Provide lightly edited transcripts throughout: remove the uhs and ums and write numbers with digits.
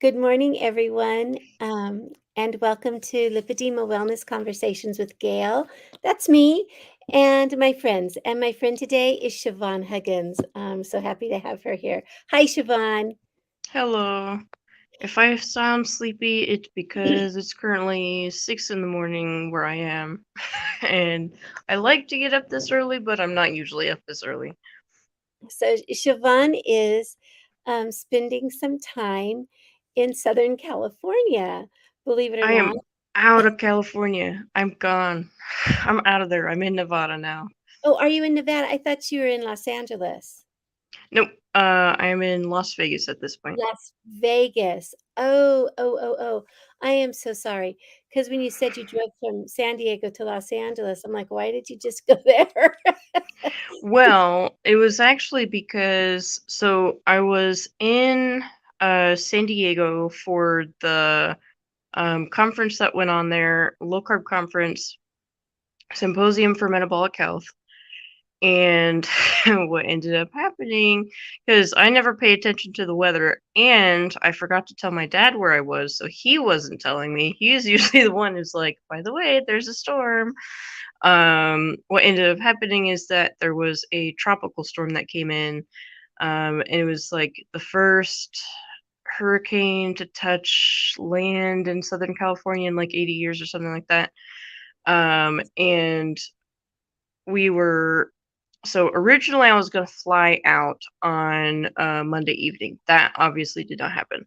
Good morning, everyone, and welcome to Lipedema Wellness Conversations with Gail. That's me and my friends. And my friend today is Siobhan Huggins. I'm so happy to have her here. Hi, Siobhan. Hello. If I sound sleepy, it's because it's currently 6 in the morning where I am. And I like to get up this early, but I'm not usually up this early. So, Siobhan is spending some time in Southern California, believe it or I not. am out of California. I'm gone. I'm out of there. I'm in Nevada now. Oh, are you in Nevada? I thought you were in Los Angeles. Nope. I'm in Las Vegas at this point. Las Vegas. Oh. I am so sorry. Because when you said you drove from San Diego to Los Angeles, I'm like, why did you just go there? Well, it was actually because I was in San Diego for the conference that went on there, low carb conference, symposium for metabolic health. And what ended up happening, because I never pay attention to the weather, and I forgot to tell my dad where I was, so he wasn't telling me. He's usually the one who's like, by the way, there's a storm. What ended up happening is that there was a tropical storm that came in, and it was like the first hurricane to touch land in Southern California in like 80 years or something like that. And we were so originally I was going to fly out on Monday evening. That obviously did not happen.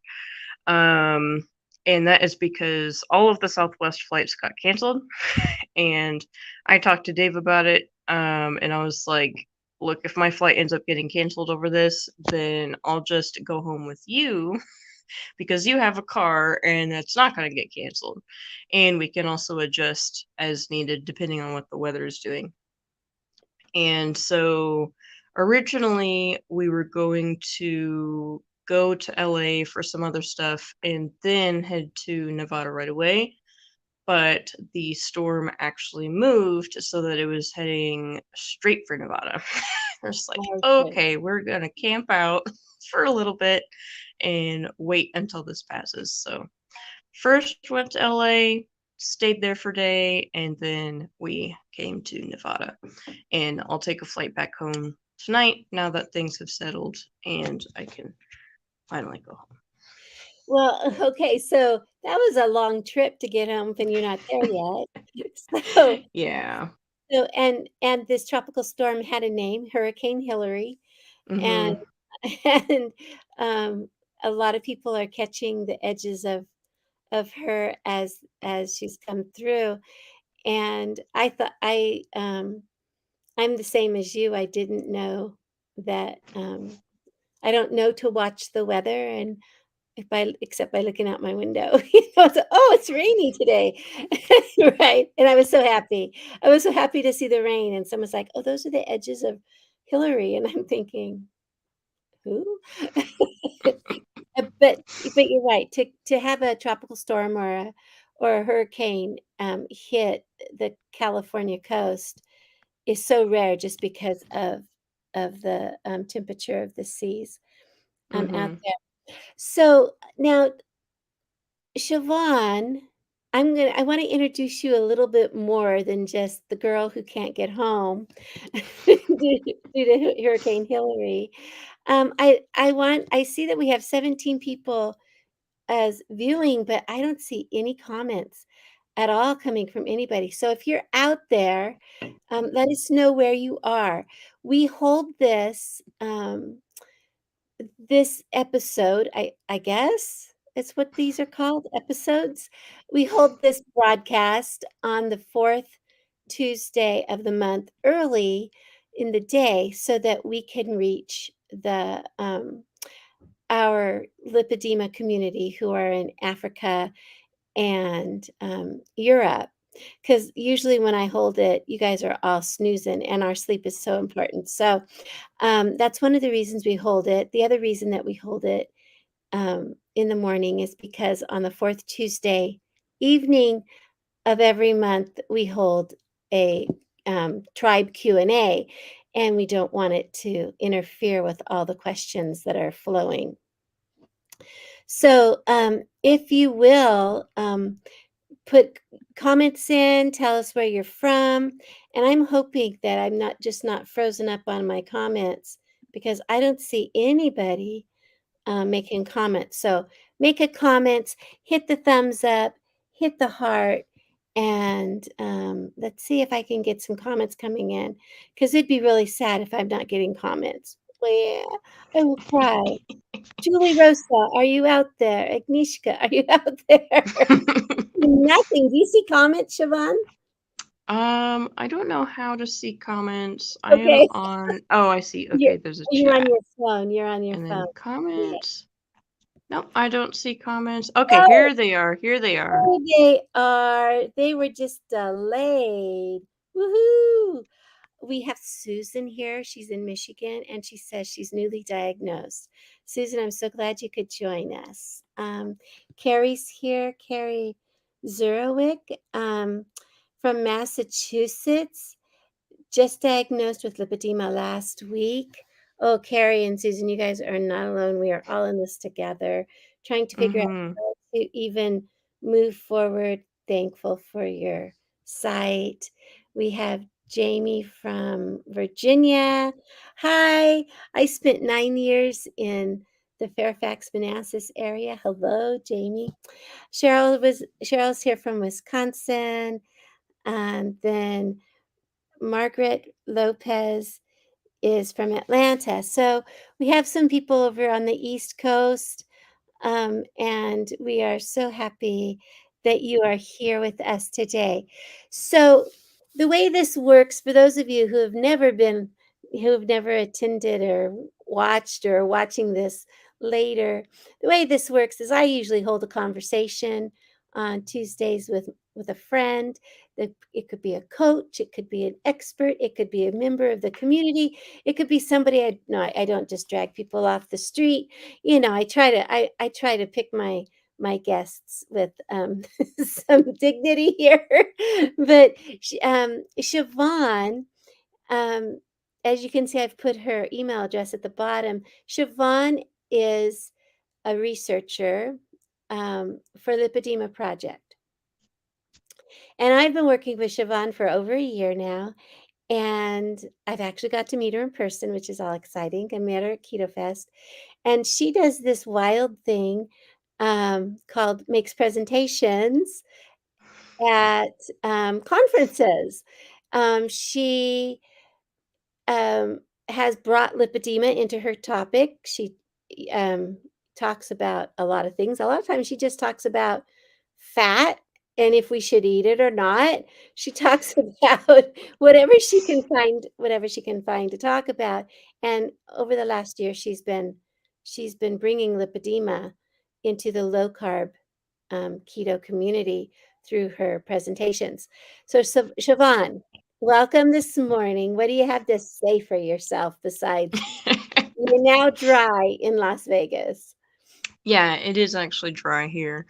Um, and that is because all of the Southwest flights got canceled. And I talked to Dave about it. And I was like, look, if my flight ends up getting canceled over this, then I'll just go home with you because you have a car and it's not going to get canceled. And we can also adjust as needed depending on what the weather is doing. And so originally we were going to go to LA for some other stuff and then head to Nevada right away. But the storm actually moved so that it was heading straight for Nevada. It's like, Okay. okay, we're going to camp out for a little bit and wait until this passes. So first went to LA, stayed there for a day, and then we came to Nevada. And I'll take a flight back home tonight now that things have settled and I can finally go home. Well, okay, so that was a long trip to get home when you're not there yet. So, Yeah. and this tropical storm had a name, Hurricane Hillary, and Mhm. and um, a lot of people are catching the edges of her as she's come through. And I thought I'm the same as you. I didn't know that I don't know to watch the weather and if I except by looking out my window. It's, oh, it's rainy today. Right. And I was so happy. I was so happy to see the rain. And someone's like, oh, those are the edges of Hillary. And I'm thinking, who? But you're right. To have a tropical storm or a hurricane hit the California coast is so rare just because of the temperature of the seas out Mhm. there. So now, Siobhan, I want to introduce you a little bit more than just the girl who can't get home due to Hurricane Hillary. I see that we have 17 people as viewing, but I don't see any comments at all coming from anybody. So if you're out there, let us know where you are. We hold this episode, I guess it's what these are called, episodes. We hold this broadcast on the fourth Tuesday of the month early in the day so that we can reach the our lipedema community who are in Africa and Europe. Because usually when I hold it, you guys are all snoozing, and our sleep is so important. So that's one of the reasons we hold it. The other reason that we hold it in the morning is because on the fourth Tuesday evening of every month, we hold a tribe Q&A, and we don't want it to interfere with all the questions that are flowing. So, if you will, put comments in, tell us where you're from, and I'm hoping that I'm not frozen up on my comments because I don't see anybody making comments. So make a comment, hit the thumbs up, hit the heart, and let's see if I can get some comments coming in because it'd be really sad if I'm not getting comments. Well, I will cry. Julie Rosa, are you out there? Agnieszka, are you out there? Nothing. Do you see comments, Siobhan? I don't know how to see comments. I am Okay. on. Oh, I see. You're Okay, there's a you're on chat, your phone. You're on your and phone. then Yeah. comments. No, I don't see comments. Okay, Oh, here they are. Here they are. there they are. They were just delayed. Woohoo! We have Susan here. She's in Michigan, and she says she's newly diagnosed. Susan, I'm so glad you could join us. Carrie's here. Carrie Zurowick from Massachusetts, just diagnosed with lipedema last week. Oh, Carrie and Susan, you guys are not alone. We are all in this together, trying to figure out Mm-hmm. how to even move forward. Thankful for your site. We have Jamie from Virginia. Hi, I spent 9 years in the Fairfax, Manassas area. Hello, Jamie. Cheryl's here from Wisconsin. And then Margaret Lopez is from Atlanta. So we have some people over on the East Coast, and we are so happy that you are here with us today. So the way this works, for those of you who have never attended or watched or watching this later, the way this works is I usually hold a conversation on Tuesdays with a friend. It could be a coach, it could be an expert, it could be a member of the community, it could be somebody I don't just drag people off the street. I try to pick my guests with some dignity here. But Siobhan, um, as you can see, I've put her email address at the bottom. Siobhan is a researcher for the Lipedema Project. And I've been working with Siobhan for over a year now. And I've actually got to meet her in person, which is all exciting. I met her at Keto Fest. And she does this wild thing called makes presentations at conferences. She has brought lipedema into her topic. She um, talks about a lot of things. A lot of times she just talks about fat and if we should eat it or not. She talks about whatever she can find to talk about. And over the last year, she's been bringing lipedema into the low carb keto community through her presentations. So, Siobhan, welcome this morning. What do you have to say for yourself besides you're now dry in Las Vegas? Yeah, it is actually dry here.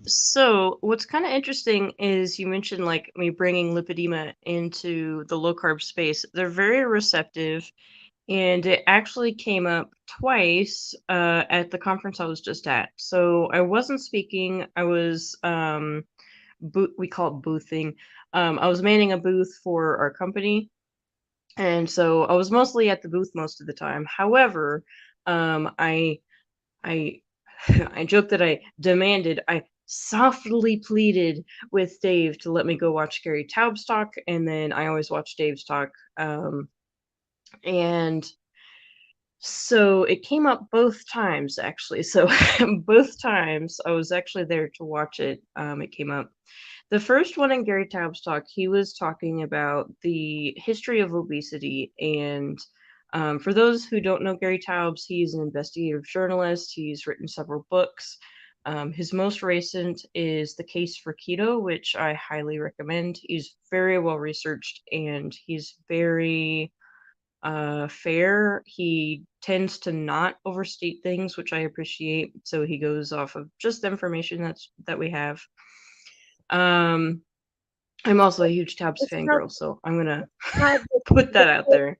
So what's kind of interesting is you mentioned like me bringing lipedema into the low carb space. They're very receptive, and it actually came up twice at the conference I was just at. So I wasn't speaking. I was we call it boothing. I was manning a booth for our company, and so I was mostly at the booth most of the time. However, I I joked that I softly pleaded with Dave to let me go watch Gary Taub's talk, and then I always watch Dave's talk. And so it came up both times actually. So both times I was actually there to watch it. It came up. The first one in Gary Taub's talk, he was talking about the history of obesity. And for those who don't know Gary Taubes, he's an investigative journalist. He's written several books. His most recent is The Case for Keto, which I highly recommend. He's very well researched and he's very fair. He tends to not overstate things, which I appreciate. So he goes off of just the information that we have. Um, I'm also a huge Tabs It's called, fangirl, so I'm gonna put the, that out there.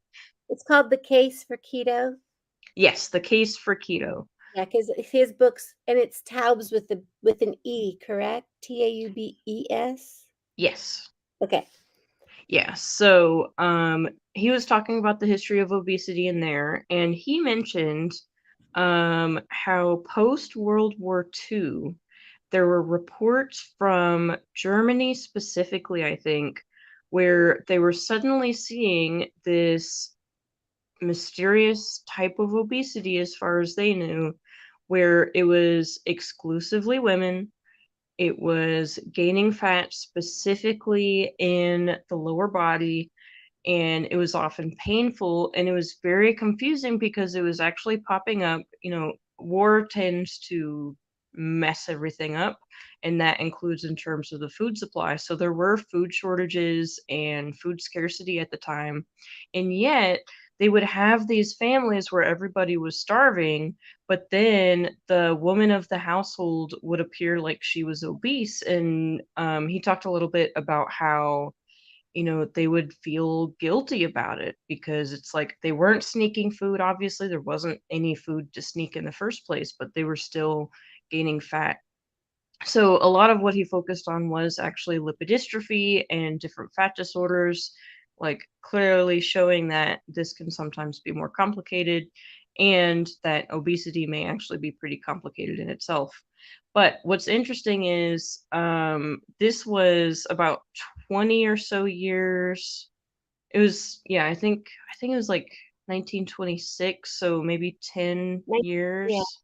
it's called The Case for Keto. Yes, The Case for Keto. Yeah, because his books, and it's Taubes with an E, correct? Taubes? Yes. Okay. Yeah. So he was talking about the history of obesity in there, and he mentioned how post World War II, there were reports from Germany specifically, I think, where they were suddenly seeing this mysterious type of obesity, as far as they knew, where it was exclusively women. It was gaining fat specifically in the lower body, and it was often painful, and it was very confusing because it was actually popping up. War tends to mess everything up, and that includes in terms of the food supply. So there were food shortages and food scarcity at the time, and yet they would have these families where everybody was starving, but then the woman of the household would appear like she was obese. And he talked a little bit about how they would feel guilty about it because it's like they weren't sneaking food. Obviously, there wasn't any food to sneak in the first place, but they were still gaining fat. So a lot of what he focused on was actually lipodystrophy and different fat disorders, like clearly showing that this can sometimes be more complicated and that obesity may actually be pretty complicated in itself. But what's interesting is this was about 20 or so years. It was, yeah, I think it was like 1926, so maybe 10 Nice. Yeah. years.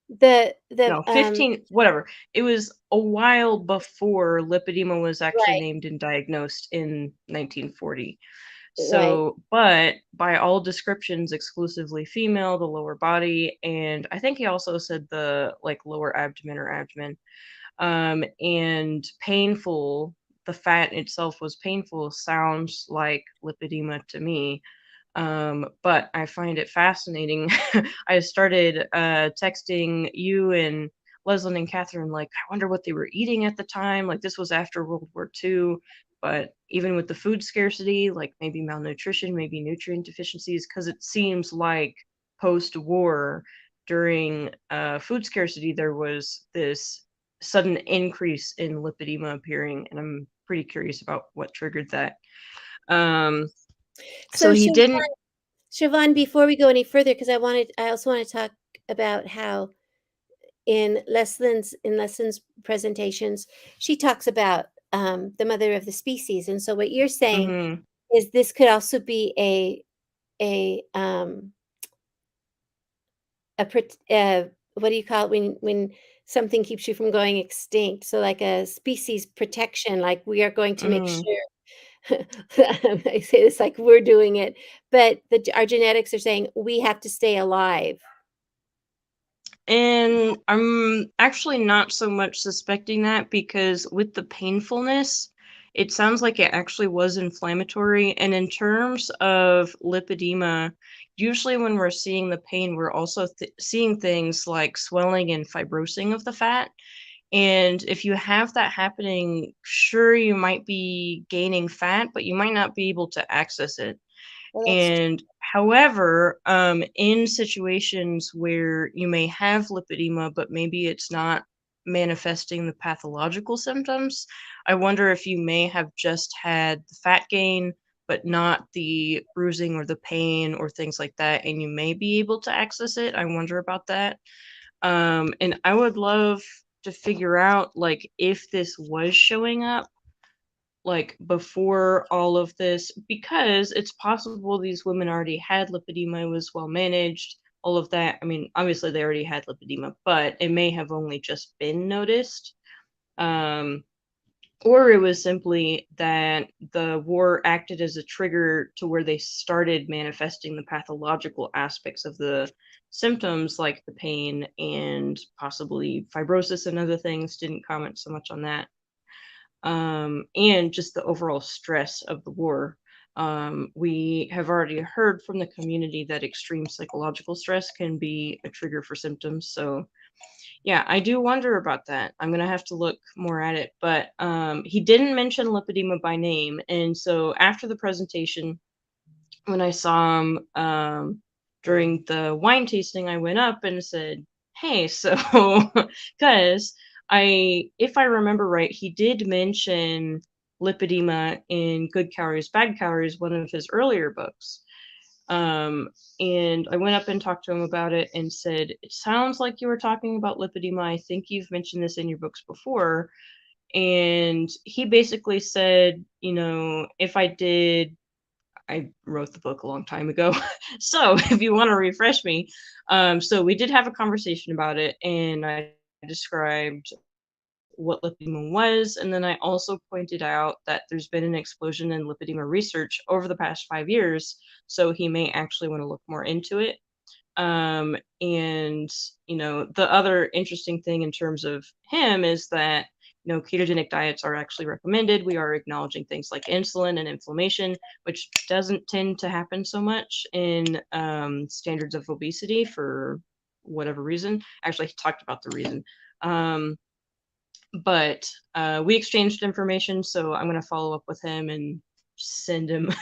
The No, 15, whatever. It was a while before lipedema was actually Right, named and diagnosed in 1940. right. So, but by all descriptions, exclusively female, the lower body, and I think he also said the like lower abdomen or abdomen, and painful. The fat itself was painful, sounds like lipedema to me. But I find it fascinating. I started texting you and Leslie and Catherine, like, I wonder what they were eating at the time. Like, this was after World War II, but even with the food scarcity, like maybe malnutrition, maybe nutrient deficiencies, because it seems like post war, during food scarcity, there was this sudden increase in lipedema appearing, and I'm pretty curious about what triggered that. Um, so So, he didn't. Siobhan, before we go any further, because I also want to talk about how in Leslie's presentations, she talks about the mother of the species, and so what you're saying Mhm. is this could also be a what do you call it when something keeps you from going extinct? So like a species protection, like we are going to make Mhm. sure. I say this like we're doing it, but our genetics are saying we have to stay alive. And I'm actually not so much suspecting that because with the painfulness, it sounds like it actually was inflammatory. And in terms of lipedema, usually when we're seeing the pain, we're also seeing things like swelling and fibrosing of the fat. And if you have that happening, sure, you might be gaining fat, but you might not be able to access it. Well, that's And however, in situations where you may have lipedema, but maybe it's not manifesting the pathological symptoms, I wonder if you may have just had the fat gain, but not the bruising or the pain or things like that, and you may be able to access it. I wonder about that. And I would love to figure out like if this was showing up like before all of this, because it's possible these women already had lipedema, it was well managed, all of that. I mean, obviously they already had lipedema, but it may have only just been noticed. Um, or it was simply that the war acted as a trigger to where they started manifesting the pathological aspects of the symptoms, like the pain and possibly fibrosis and other things. Didn't comment so much on that, and just the overall stress of the war. We have already heard from the community that extreme psychological stress can be a trigger for symptoms. So, yeah, I do wonder about that. I'm going to have to look more at it. But he didn't mention lipedema by name. And so, after the presentation, when I saw him during the wine tasting, I went up and said, "Hey, so," because if I remember right, he did mention lipedema in Good Calories, Bad Calories, one of his earlier books. Um, and I went up and talked to him about it and said, "It sounds like you were talking about lipedema. I think you've mentioned this in your books before." And he basically said, if I wrote the book a long time ago. So if you want to refresh me, so we did have a conversation about it, and I described what lipedema was, and then I also pointed out that there's been an explosion in lipedema research over the past 5 years, so he may actually want to look more into it. And the other interesting thing in terms of him is that ketogenic diets are actually recommended. We are acknowledging things like insulin and inflammation, which doesn't tend to happen so much in standards of obesity for whatever reason. Actually, he talked about the reason. Um, but we exchanged information, so I'm going to follow up with him and send him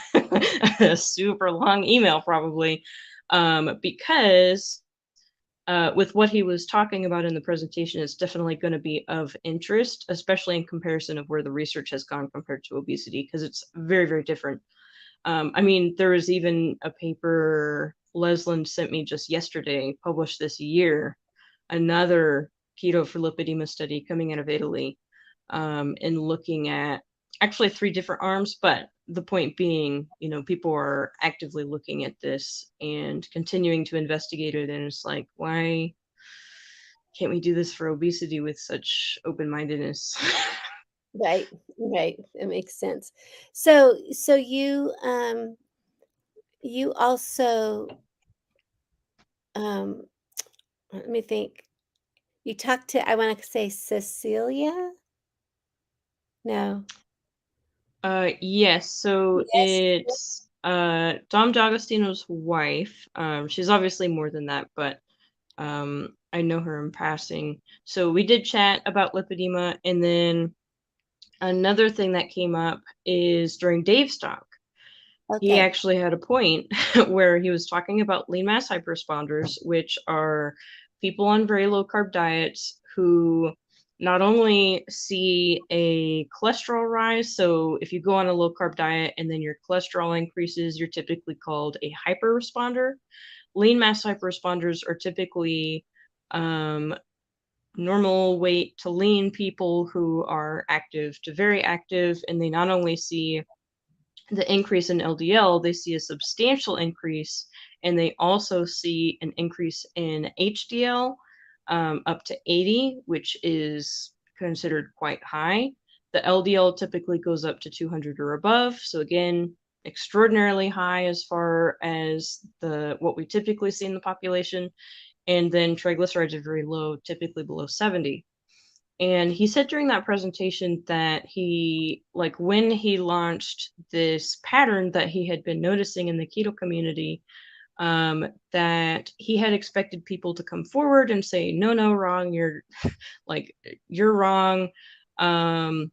a super long email probably, because with what he was talking about in the presentation, it's definitely going to be of interest, especially in comparison of where the research has gone compared to obesity, because it's very, very different. I mean, there was even a paper Lesland sent me just yesterday, published this year, another keto for lipedema study coming out of Italy, and looking at actually three different arms. But the point being, people are actively looking at this and continuing to investigate it. And it's like, why can't we do this for obesity with such open mindedness? Right, right, it makes sense. So you also, um, let me think. You talked to, I wanna say Cecilia? No. Yes. So Yes? it's Dom D'Agostino's wife. She's obviously more than that, but I know her in passing. So we did chat about lipedema, and then another thing that came up is during Dave's talk. He Okay, actually had a point where he was talking about lean mass hypersponders, which are people on very low carb diets who not only see a cholesterol rise, so if you go on a low carb diet and then your cholesterol increases, you're typically called a hyperresponder. Lean mass hyperresponders are typically um, normal weight to lean people who are active to very active, and they not only see the increase in LDL, they see a substantial increase, and they also see an increase in HDL, up to 80, which is considered quite high. The LDL typically goes up to 200 or above. So again, extraordinarily high as far as the what we typically see in the population. And then triglycerides are very low, typically below 70. And he said during that presentation that when he launched this pattern that he had been noticing in the keto community, that he had expected people to come forward and say, no, no, wrong, like, you're wrong. Um,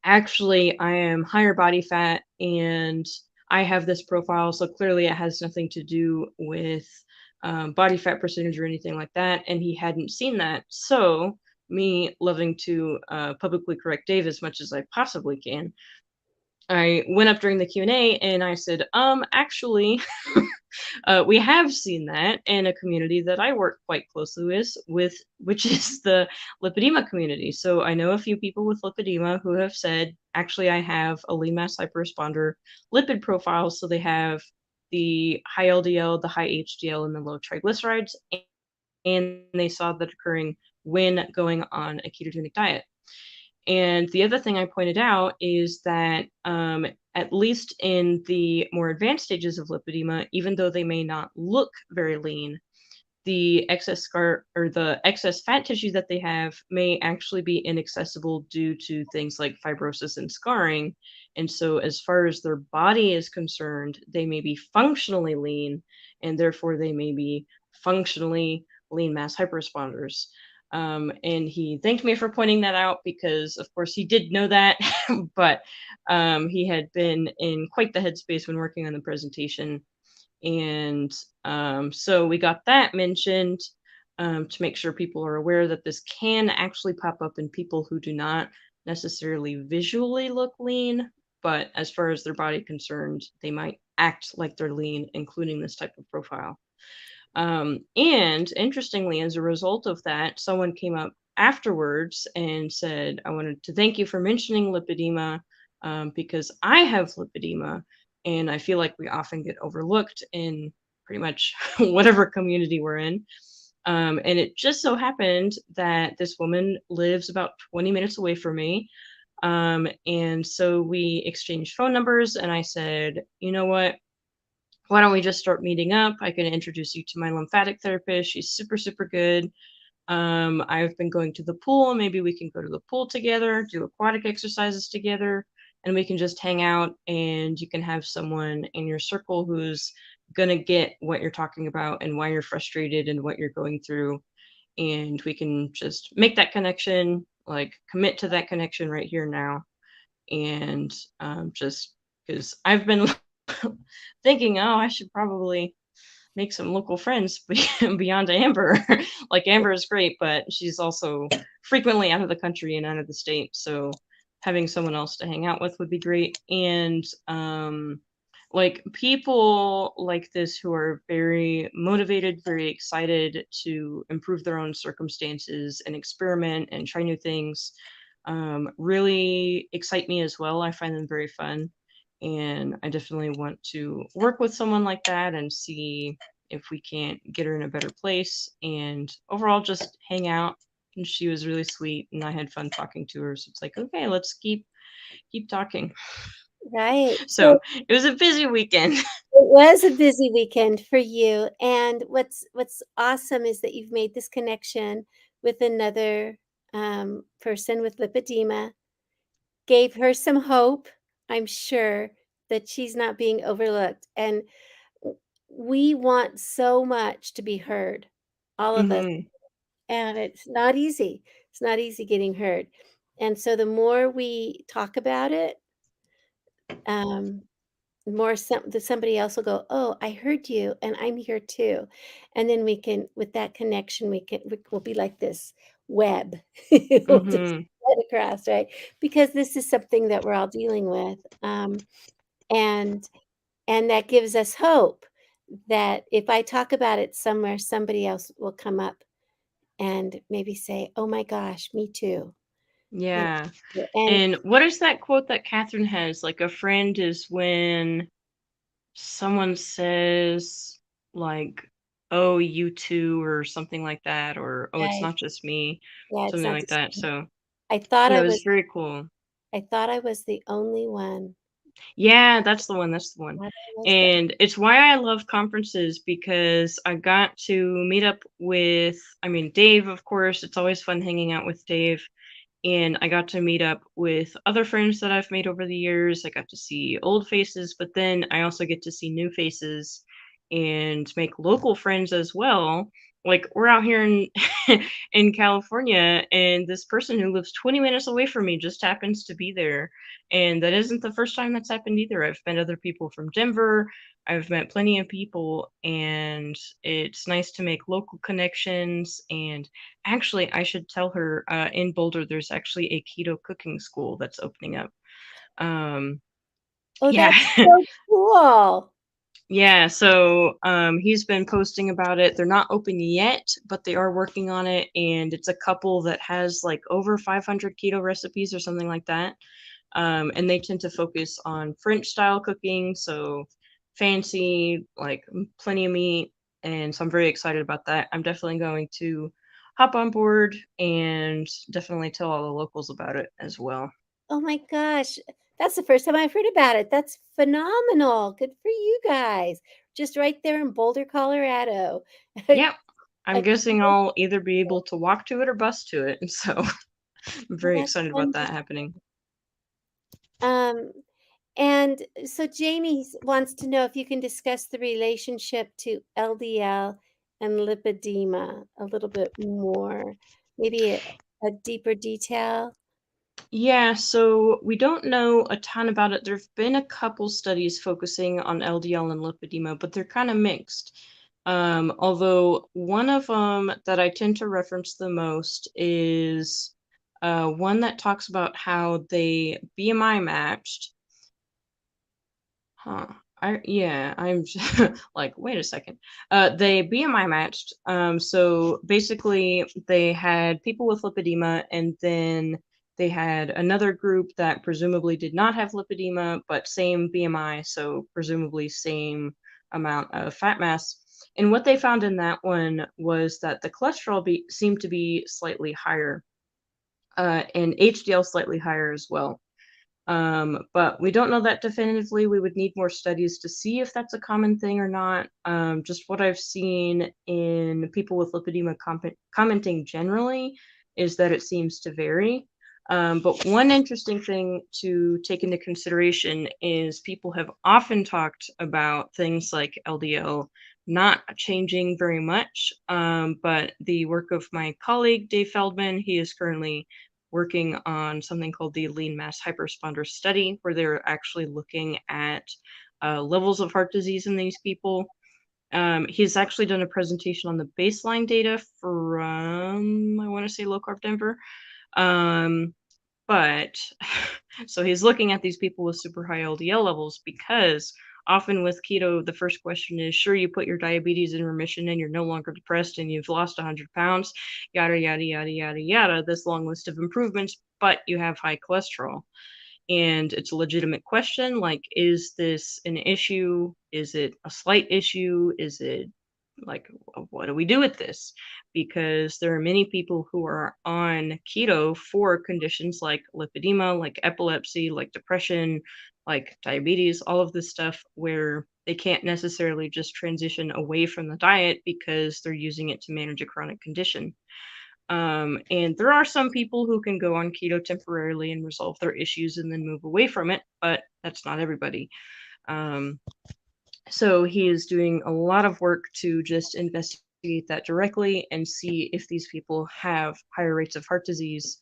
Actually, I am higher body fat and I have this profile. So clearly it has nothing to do with body fat percentage or anything like that. And he hadn't seen that. So, me loving to publicly correct Dave as much as I possibly can, I went up during the Q&A and I said, actually, we have seen that in a community that I work quite closely with which is the lipedema community. So I know a few people with lipedema who have said, actually, I have a lean mass hyperresponder lipid profile. So they have the high LDL, the high HDL, and the low triglycerides, and they saw that occurring when going on a ketogenic diet. And the other thing I pointed out is that, at least in the more advanced stages of lipedema, even though they may not look very lean, the excess scar or the excess fat tissue that they have may actually be inaccessible due to things like fibrosis and scarring. And so, as far as their body is concerned, they may be functionally lean, and therefore they may be functionally lean mass hyperresponders. And he thanked me for pointing that out because, of course, he did know that, but he had been in quite the headspace when working on the presentation, And so we got that mentioned, to make sure people are aware that this can actually pop up in people who do not necessarily visually look lean, but as far as their body concerned, they might act like they're lean, including this type of profile. And interestingly, as a result of that, someone came up afterwards and said, I wanted to thank you for mentioning lipedema, because I have lipedema. And I feel like we often get overlooked in pretty much whatever community we're in. And it just so happened that this woman lives about 20 minutes away from me. And so we exchanged phone numbers, and I said, you know what? Why don't we just start meeting up? I can introduce you to my lymphatic therapist. She's super, super good. I've been going to the pool. Maybe we can go to the pool together, do aquatic exercises together, and we can just hang out. And you can have someone in your circle who's going to get what you're talking about and why you're frustrated and what you're going through. And we can just make that connection, like commit to that connection right here now. And just because I've been thinking, oh, I should probably make some local friends beyond Amber. Like Amber is great, but she's also frequently out of the country and out of the state. So having someone else to hang out with would be great. And like people like this who are very motivated, very excited to improve their own circumstances and experiment and try new things, really excite me as well. I find them very fun. And I definitely want to work with someone like that and see if we can't get her in a better place and overall just hang out. And she was really sweet and I had fun talking to her. So it's like, okay, let's keep talking. Right. So So it was a busy weekend. it was a busy weekend for you, and what's awesome is that you've made this connection with another, person with lipedema, gave her some hope, I'm sure, that she's not being overlooked, and w we want so much to be heard, all of us, Hmm. and it's not easy. It's not easy getting heard, and so the more we talk about it, um more somebody else will go, "Oh, I heard you, and I'm here too." And then we can with that connection, we'll be like this web. We'll just Hmm. spread across, right? Because this is something that we're all dealing with, and that gives us hope that if I talk about it somewhere, somebody else will come up and maybe say, "Oh my gosh, me too." And Yeah. and And what is that quote that Catherine has? Like a friend is when someone says like, "Oh, you too," or something like that, or "Oh, it's right, not just me," yeah, it's something not like just that. me. So I thought yeah, I it was was very cool. I thought I was the only one. Yeah, that's the one, that's the one. Thought I was the And it's why I love conferences because I got to meet up with, I mean, Dave, of course. It's always fun hanging out with Dave. And I got to meet up with other friends that I've made over the years. I got to see old faces, but then I also get to see new faces and make local friends as well. Like we're out here in in California, and this person who lives 20 minutes away from me just happens to be there. And that isn't the first time that's happened either. I've met other people from Denver. I've met plenty of people, and it's nice to make local connections. And actually, I should tell her, in Boulder, there's actually a keto cooking school that's opening up. Um, Oh, yeah. that's so cool. Yeah, so he's been posting about it. They're not open yet, but they are working on it, and it's a couple that has like over 500 keto recipes or something like that. And they tend to focus on French style cooking, so fancy, like plenty of meat. And so I'm very excited about that. I'm definitely going to hop on board and definitely tell all the locals about it as well. Oh my gosh. That's the first time I've heard about it. That's phenomenal. Good for you guys. Just right there in Boulder, Colorado. A Yep. I'm guessing keto I'll either be able to walk to it or bus to it. So I'm oh, very that's excited about that wonderful. happening. Um, and so Jamie wants to know if you can discuss the relationship to LDL and lipedema a little bit more, maybe a deeper detail. Yeah, so we don't know a ton about it. There've been a couple studies focusing on LDL and lipedema, but they're kind of mixed. Although one of them that I tend to reference the most is one that talks about how they BMI matched. Huh. I'm like, wait a second. They BMI matched. So basically, they had people with lipedema, and then they had another group that presumably did not have lipedema, but same BMI, so presumably same amount of fat mass. And what they found in that one was that the cholesterol seemed to be slightly higher, and HDL slightly higher as well. But we don't know that definitively. We would need more studies to see if that's a common thing or not. Just what I've seen in people with lipedema commenting generally is that it seems to vary. But one interesting thing to take into consideration is people have often talked about things like LDL not changing very much. But the work of my colleague, Dave Feldman, he is currently working on something called the lean mass hypersponder study, where they're actually looking at levels of heart disease in these people. He's actually done a presentation on the baseline data from, I want to say, low carb Denver. Um, but so he's looking at these people with super high LDL levels because often with keto, the first question is sure, you put your diabetes in remission and you're no longer depressed and you've lost 100 pounds, yada, yada, yada, yada, yada, this long list of improvements, but you have high cholesterol. And it's a legitimate question like, is this an issue? Is it a slight issue? Is it like, what do we do with this? Because there are many people who are on keto for conditions like lipedema, like epilepsy, like depression, like diabetes, all of this stuff where they can't necessarily just transition away from the diet because they're using it to manage a chronic condition. And there are some people who can go on keto temporarily and resolve their issues and then move away from it, but that's not everybody. Um, so he is doing a lot of work to just investigate that directly and see if these people have higher rates of heart disease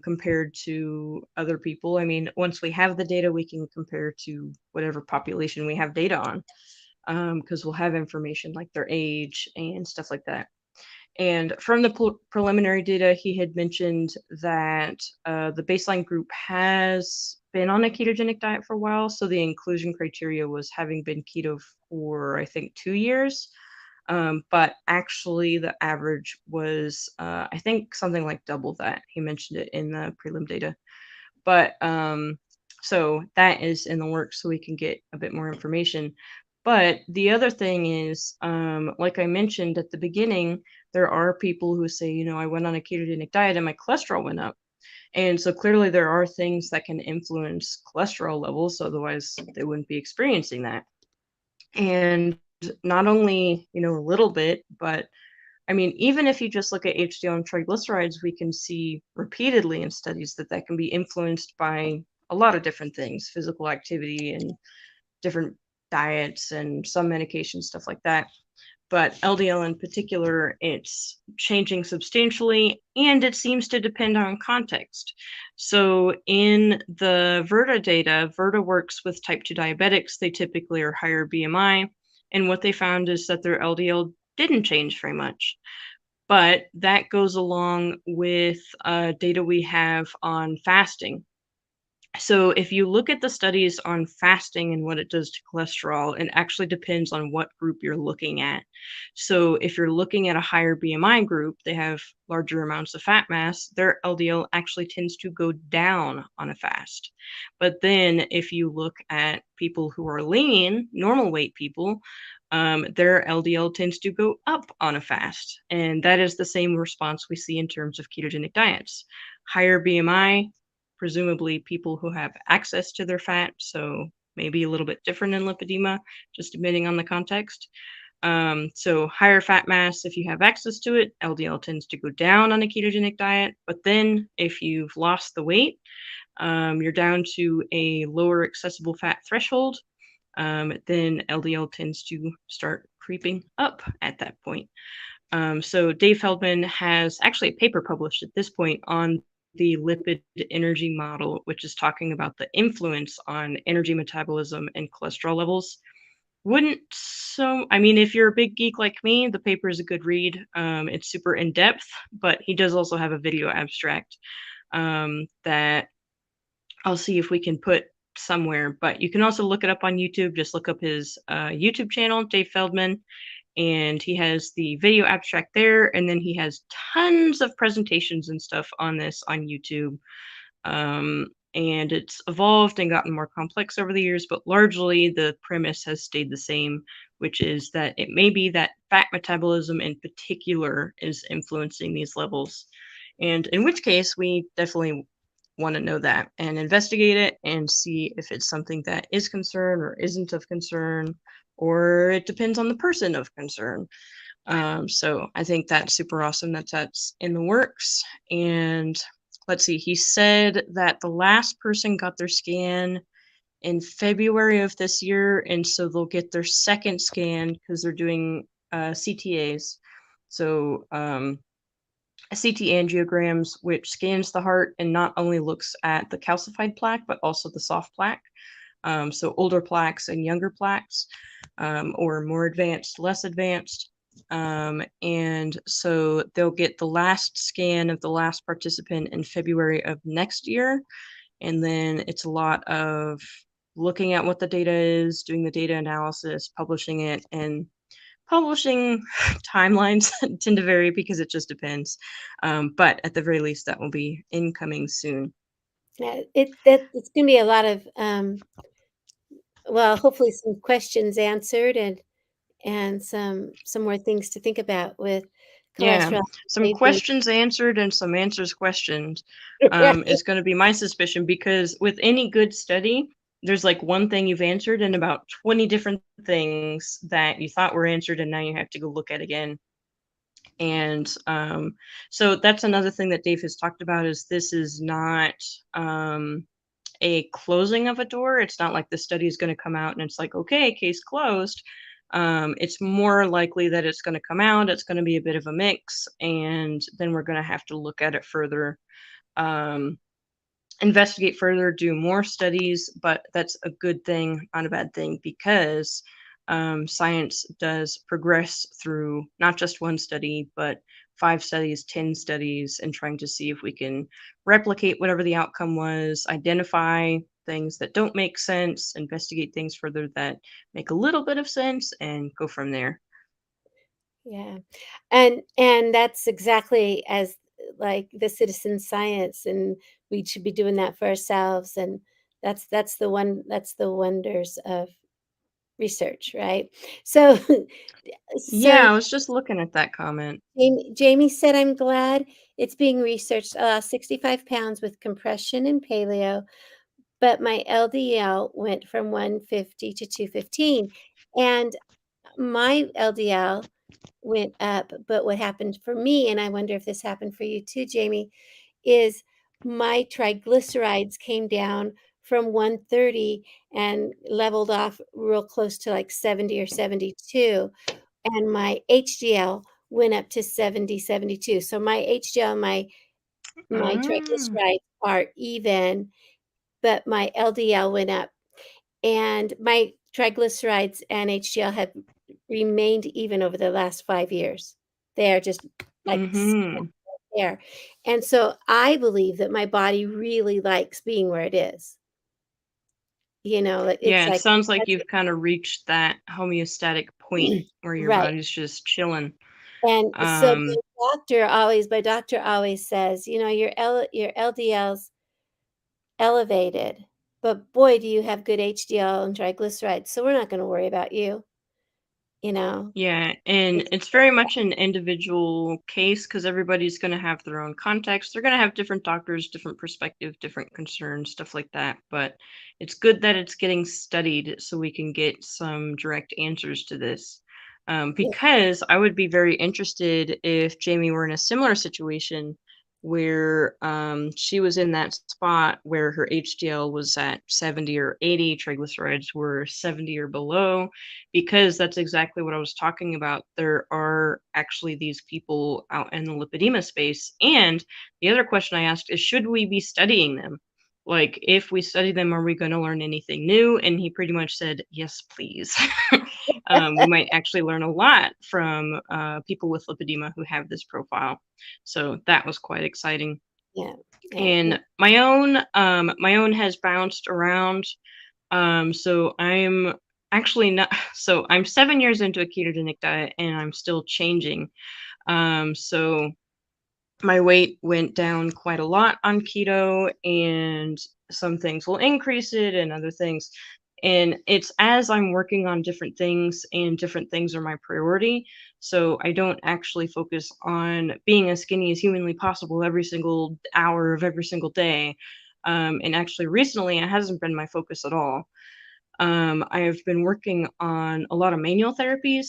compared to other people. I mean, once we have the data, we can compare to whatever population we have data on because we'll have information like their age and stuff like that. And from the preliminary data, he had mentioned that the baseline group has been on a ketogenic diet for a while. So the inclusion criteria was having been keto for, I think, 2 years. But actually, the average was, I think, something like double that. He mentioned it in the prelim data. But so that is in the works so we can get a bit more information. But the other thing is, like I mentioned at the beginning, there are people who say, I went on a ketogenic diet and my cholesterol went up. And so clearly there are things that can influence cholesterol levels, otherwise they wouldn't be experiencing that. And not only, a little bit, but I mean, even if you just look at HDL and triglycerides, we can see repeatedly in studies that that can be influenced by a lot of different things, physical activity and different diets and some medication, stuff like that. But LDL in particular, it's changing substantially and it seems to depend on context. So in the Verta data, Verta works with type 2 diabetics. They typically are higher BMI. And what they found is that their LDL didn't change very much. But that goes along with data we have on fasting. So if you look at the studies on fasting and what it does to cholesterol, it actually depends on what group you're looking at. So if you're looking at a higher BMI group, they have larger amounts of fat mass, their LDL actually tends to go down on a fast. But then if you look at people who are lean, normal weight people, their LDL tends to go up on a fast. And that is the same response we see in terms of ketogenic diets. Higher BMI, presumably people who have access to their fat, so maybe a little bit different in lipedema, just depending on the context. So higher fat mass, if you have access to it, LDL tends to go down on a ketogenic diet. But then if you've lost the weight, you're down to a lower accessible fat threshold, then LDL tends to start creeping up at that point. So Dave Feldman has actually a paper published at this point on the lipid energy model, which is talking about the influence on energy metabolism and cholesterol levels. Wouldn't so I mean, if you're a big geek like me, the paper is a good read. It's super in depth, but he does also have a video abstract that I'll see if we can put somewhere. But you can also look it up on YouTube. Just look up his YouTube channel, Dave Feldman, and he has the video abstract there. And then he has tons of presentations and stuff on this on YouTube. And it's evolved and gotten more complex over the years, but largely the premise has stayed the same, which is that it may be that fat metabolism in particular is influencing these levels. And in which case, we definitely want to know that and investigate it and see if it's something that is concern or isn't of concern, or it depends on the person of concern. So I think that's super awesome that that's in the works. And let's see, he said that the last person got their scan in February of this year, and so they'll get their second scan because they're doing CTAs. So CT angiograms, which scans the heart and not only looks at the calcified plaque, but also the soft plaque. So older plaques and younger plaques, or more advanced, less advanced. And so they'll get the last scan of the last participant in February of next year. And then it's a lot of looking at what the data is, doing the data analysis, publishing it, and publishing timelines tend to vary because it just depends. But at the very least, that will be incoming soon. Yeah, it's gonna be a lot of, well, hopefully some questions answered and some more things to think about with Yeah, cholesterol some maybe. questions answered and some answers questioned, Right. is going to be my suspicion, because with any good study, there's like one thing you've answered and about 20 different things that you thought were answered, and now you have to go look at again. And so that's another thing that Dave has talked about, is this is not a closing of a door. It's not like the study is going to come out and it's like, okay, case closed. It's more likely that it's going to come out. It's going to be a bit of a mix, and then we're going to have to look at it further, um, investigate further, do more studies. But that's a good thing, not a bad thing, because science does progress through not just one study, but 5 studies, 10 studies, and trying to see if we can replicate whatever the outcome was, identify things that don't make sense, investigate things further that make a little bit of sense, and go from there. Yeah. And that's exactly as like the citizen science, and we should be doing that for ourselves, and that's the wonders of research, right? So Yeah, so I was just looking at that comment. Jamie said, "I'm glad it's being researched. 65 pounds with compression and paleo, but my LDL went from 150 to 215, and my LDL went up, but what happened for me, and I wonder if this happened for you too, Jamie, is my triglycerides came down from 130 and leveled off real close to like 70 or 72, and my HDL went up to 70, 72. So my HDL and my Mm, triglycerides are even, but my LDL went up, and my triglycerides and HDL have remained even over the last 5 years. They are just, like, mm-hmm. there, and so I believe that my body really likes being where it is, it's Yeah, it like sounds like you've kind of reached that homeostatic point where your right, body's just chilling. and so Um, my doctor always says, Your LDL's elevated, but boy, do you have good HDL and triglycerides, so we're not gonna worry about you," you know? Yeah, and It's it's very much an individual case because everybody's going to have their own context. They're going to have different doctors, different perspective, different concerns, stuff like that. But it's good that it's getting studied so we can get some direct answers to this. yeah, Because I would be very interested if Jamie were in a similar situation where she was in that spot where her HDL was at 70 or 80, triglycerides were 70 or below, because that's exactly what I was talking about. There are actually these people out in the lipedema space? And the other question I asked is, should we be studying them? Like, if we study them, are we going to learn anything new? And he pretty much said, yes, please. We might actually learn a lot from people with lipedema who have this profile. So that was quite exciting. Yeah, yeah, And my own has bounced around. So I'm actually not. So I'm 7 years into a ketogenic diet, and I'm still changing. So my weight went down quite a lot on keto, and some things will increase it and other things. And it's as I'm working on different things, and different things are my priority. So I don't actually focus on being as skinny as humanly possible every single hour of every single day. And actually, recently, it hasn't been my focus at all. I have been working on a lot of manual therapies,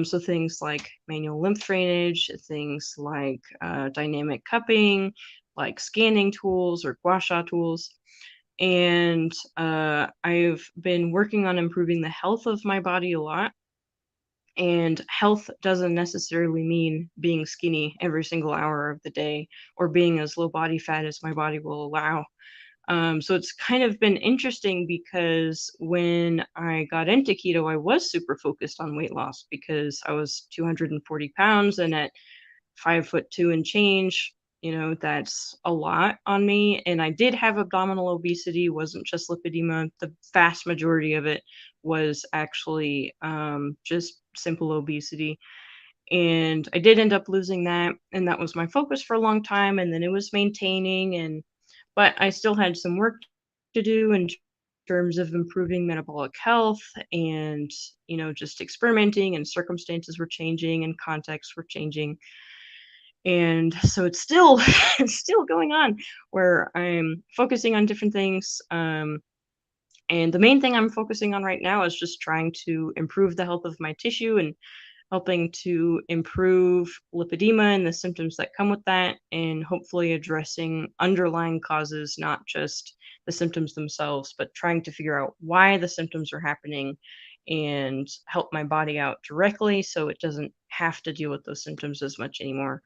so things like manual lymph drainage, things like dynamic cupping, like scanning tools or gua sha tools. And I've been working on improving the health of my body a lot. And health doesn't necessarily mean being skinny every single hour of the day, or being as low body fat as my body will allow. So it's kind of been interesting, because when I got into keto, I was super focused on weight loss because I was 240 pounds, and at 5'2" and change, that's a lot on me. And I did have abdominal obesity, wasn't just lipedema. The vast majority of it was actually just simple obesity. And I did end up losing that, and that was my focus for a long time. And then it was maintaining, and but I still had some work to do in terms of improving metabolic health, and just experimenting, and circumstances were changing and contexts were changing. And so it's still it's still going on, where I'm focusing on different things. And the main thing I'm focusing on right now is just trying to improve the health of my tissue, and helping to improve lipedema and the symptoms that come with that, and hopefully addressing underlying causes, not just the symptoms themselves, but trying to figure out why the symptoms are happening, and help my body out directly so it doesn't have to deal with those symptoms as much anymore.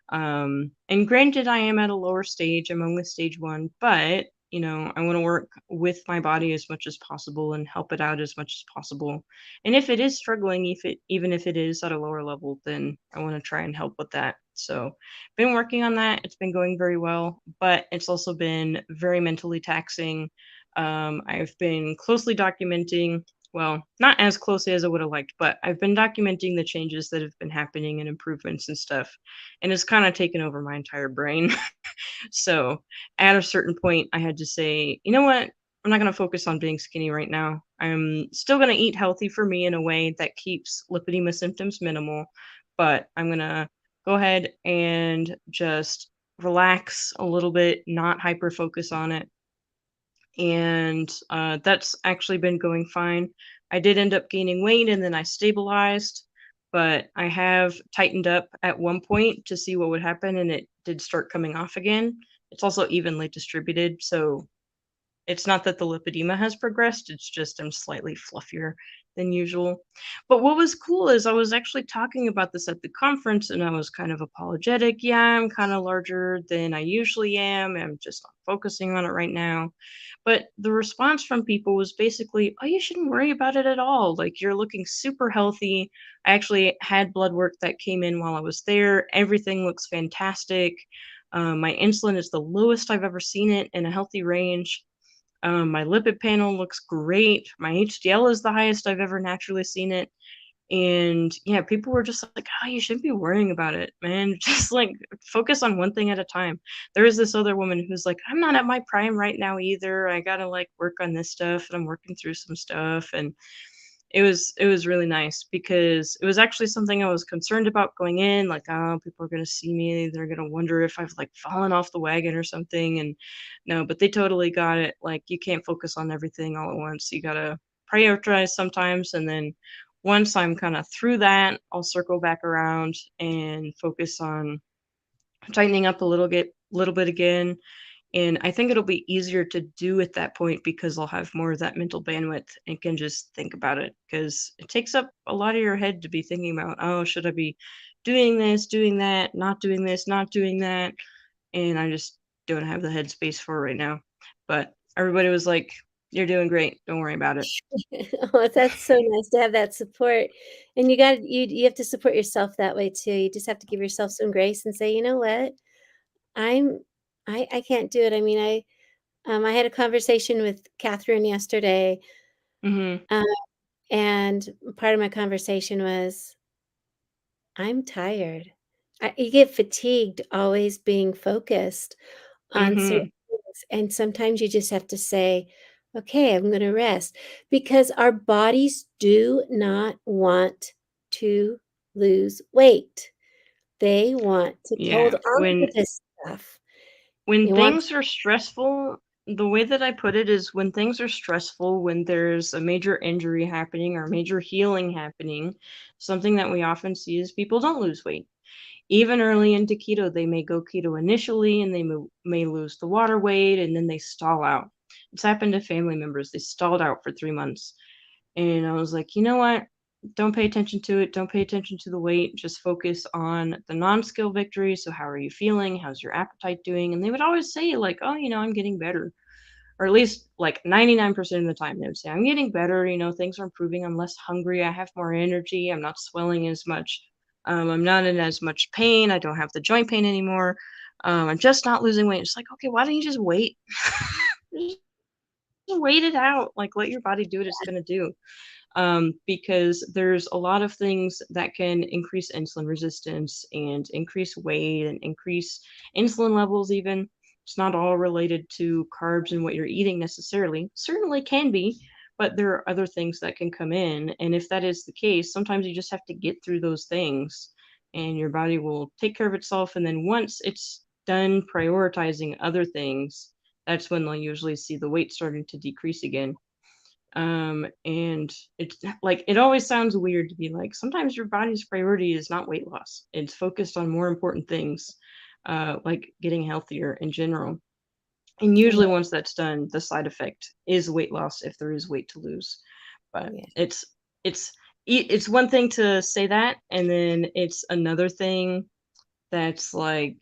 And granted, I am at a lower stage. I'm only stage one, but I want to work with my body as much as possible, and help it out as much as possible. And if it is struggling, even if it is at a lower level, then I want to try and help with that. So, been working on that. It's been going very well, but it's also been very mentally taxing. I've been closely documenting, well, not as closely as I would have liked, but I've been documenting the changes that have been happening, and improvements and stuff. And it's kind of taken over my entire brain. So at a certain point, I had to say, you know what? I'm not going to focus on being skinny right now. I'm still going to eat healthy for me in a way that keeps lipedema symptoms minimal, but I'm going to go ahead and just relax a little bit, not hyper focus on it. And that's actually been going fine. I did end up gaining weight, and then I stabilized, but I have tightened up at one point to see what would happen, and it did start coming off again. It's also evenly distributed, so it's not that the lipedema has progressed, it's just I'm slightly fluffier than usual. But what was cool is I was actually talking about this at the conference, and I was kind of apologetic. Yeah, I'm kind of larger than I usually am. I'm just not focusing on it right now. But the response from people was basically, "Oh, you shouldn't worry about it at all. Like, you're looking super healthy." I actually had blood work that came in while I was there. Everything looks fantastic. My insulin is the lowest I've ever seen it in a healthy range. My lipid panel looks great. My HDL is the highest I've ever naturally seen it. And yeah, people were just like, "Oh, you shouldn't be worrying about it, man. Just like focus on one thing at a time." There is this other woman who's like, "I'm not at my prime right now either. I gotta like work on this stuff, and I'm working through some stuff." And it was really nice, because it was actually something I was concerned about going in, like, oh, people are gonna see me, they're gonna wonder if I've like fallen off the wagon or something. And no, but they totally got it. Like, you can't focus on everything all at once. You gotta prioritize sometimes, and then once I'm kind of through that, I'll circle back around and focus on tightening up a little bit again. And I think it'll be easier to do at that point because I'll have more of that mental bandwidth and can just think about it. Because it takes up a lot of your head to be thinking about, oh, should I be doing this, doing that, not doing this, not doing that? And I just don't have the headspace for it right now. But everybody was like, "You're doing great. Don't worry about it." Oh, that's so nice to have that support, and you have to support yourself that way too. You just have to give yourself some grace and say, "You know what? I'm I can't do it." I mean, I had a conversation with Catherine yesterday, Mhm. um, and part of my conversation was, "I'm tired." You get fatigued always being focused on certain Mhm. things, and sometimes you just have to say, "Okay, I'm gonna rest," because our bodies do not want to lose weight. They want to hold Yeah. on to this stuff. When They want things are stressful, the way that I put it is when things are stressful, when there's a major injury happening or major healing happening, something that we often see is people don't lose weight. Even early into keto, they may go keto initially and they may lose the water weight and then they stall out. It's happened to family members. They stalled out for 3 months. And I was like, you know what? Don't pay attention to it. Don't pay attention to the weight. Just focus on the non skill victory. So, how are you feeling? How's your appetite doing? And they would always say, like, oh, I'm getting better. Or at least like 99% of the time, they would say, I'm getting better. Things are improving. I'm less hungry. I have more energy. I'm not swelling as much. I'm not in as much pain. I don't have the joint pain anymore. I'm just not losing weight. It's like, okay, why don't you just wait? Just wait it out. Like, let your body do what it's going to do, because there's a lot of things that can increase insulin resistance and increase weight and increase insulin levels even. It's not all related to carbs and what you're eating necessarily. Certainly can be, but there are other things that can come in. And if that is the case, sometimes you just have to get through those things and your body will take care of itself. And then once it's done prioritizing other things, that's when they'll usually see the weight starting to decrease again. And it's like it always sounds weird to be like, sometimes your body's priority is not weight loss. It's focused on more important things, like getting healthier in general. And yeah, usually once that's done, the side effect is weight loss if there is weight to lose. But yeah. it's it's one thing to say that, and then it's another thing that's like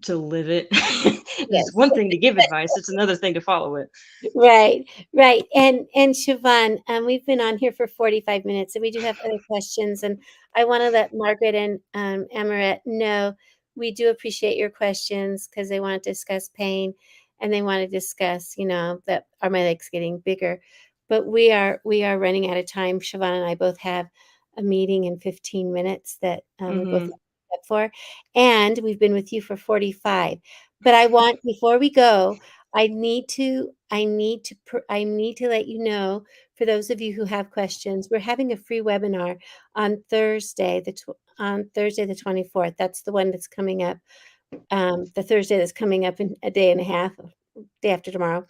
to live it. It's Yes. one thing to give advice, it's another thing to follow it. Right, right, and Siobhan, we've been on here for 45 minutes, and we do have other questions, and I wanna let Margaret and, Amaret know we do appreciate your questions because they wanna discuss pain, and they wanna discuss, that are my legs getting bigger? But we are running out of time. Siobhan and I both have a meeting in 15 minutes that, we both have Mhm. to get for, and we've been with you for 45. But I want before we go, I need to let you know, for those of you who have questions, we're having a free webinar on Thursday the 24th. That's the one that's coming up, the Thursday that's coming up in a day and a half, day after tomorrow.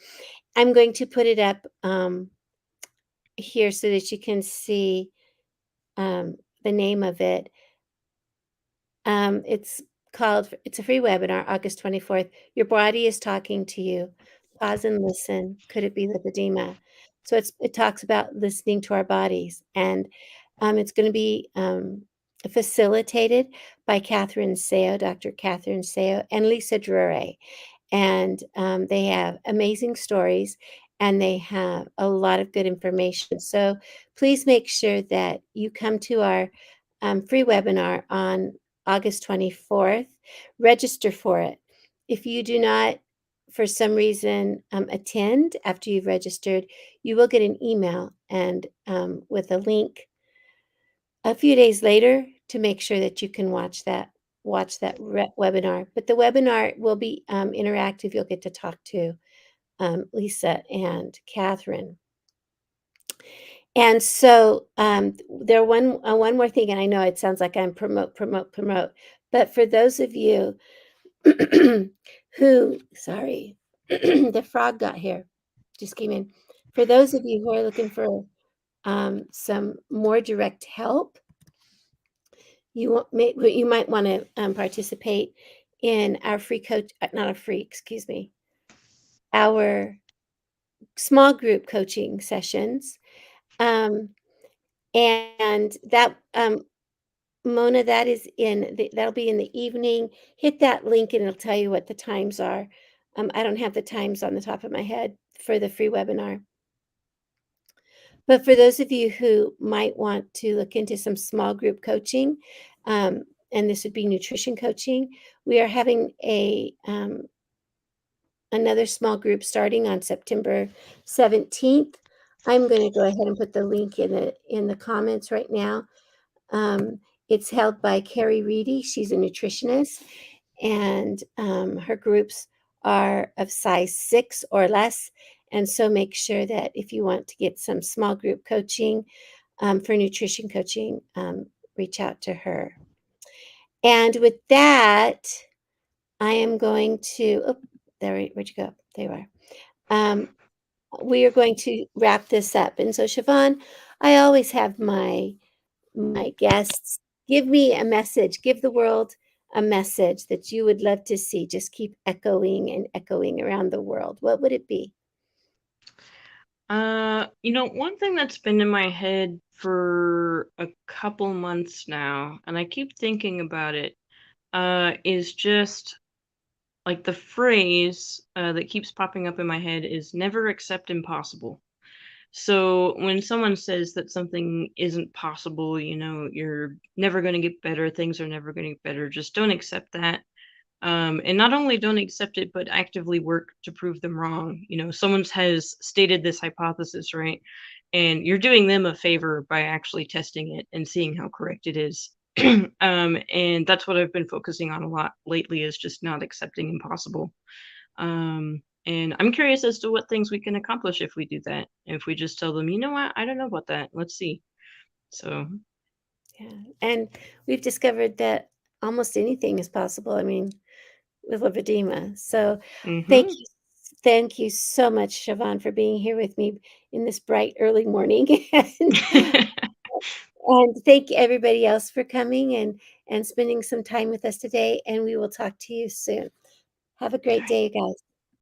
I'm going to put it up, here so that you can see, the name of it. It's a free webinar, August 24th. Your body is talking to you. Pause and listen. Could it be lipedema? So it talks about listening to our bodies, and it's going to be facilitated by Catherine Seo, Dr. Catherine Seo, and Lisa Drure. And they have amazing stories, and they have a lot of good information. So please make sure that you come to our free webinar on August 24th. Register for it. If you do not, for some reason, attend after you've registered, you will get an email and with a link a few days later to make sure that you can watch that webinar. But the webinar will be interactive. You'll get to talk to Lisa and Catherine. And so, one more thing, and I know it sounds like I'm promote, but for those of you who sorry, the frog got here, just came in. For those of you who are looking for, some more direct help, you might wanna, participate in our free coach not a free, excuse me, our small group coaching sessions, um, and that, Mona, that is in the that'll be in the evening. Hit that link and it'll tell you what the times are. I don't have the times on the top of my head for the free webinar. But for those of you who might want to look into some small group coaching, and this would be nutrition coaching, we are having another small group starting on September 17th. I'm going to go ahead and put the link in the comments right now. It's held by Carrie Reedy. She's a nutritionist, and her groups are of size 6 or less. And so make sure that if you want to get some small group coaching for nutrition coaching, reach out to her. And with that, I am going to, oh, where'd you go? There you are. We are going to wrap this up. And so, Siobhan, I always have my guests give me a message, give the world a message that you would love to see just keep echoing and echoing around the world. What would it be? One thing that's been in my head for a couple months now, and I keep thinking about it, is just like the phrase that keeps popping up in my head is never accept impossible. So when someone says that something isn't possible, you're never going to get better, things are never going to get better, just don't accept that. And not only don't accept it, but actively work to prove them wrong. Someone has stated this hypothesis, right? And you're doing them a favor by actually testing it and seeing how correct it is. And that's what I've been focusing on a lot lately is just not accepting impossible. And I'm curious as to what things we can accomplish if we do that. If we just tell them, you know what, I don't know about that. Let's see. So, Yeah. And we've discovered that almost anything is possible. I mean, with lipedema. So thank hmm you. Thank you so much, Siobhan, for being here with me in this bright early morning. And thank everybody else for coming and spending some time with us today. And we will talk to you soon. Have a great day, you guys.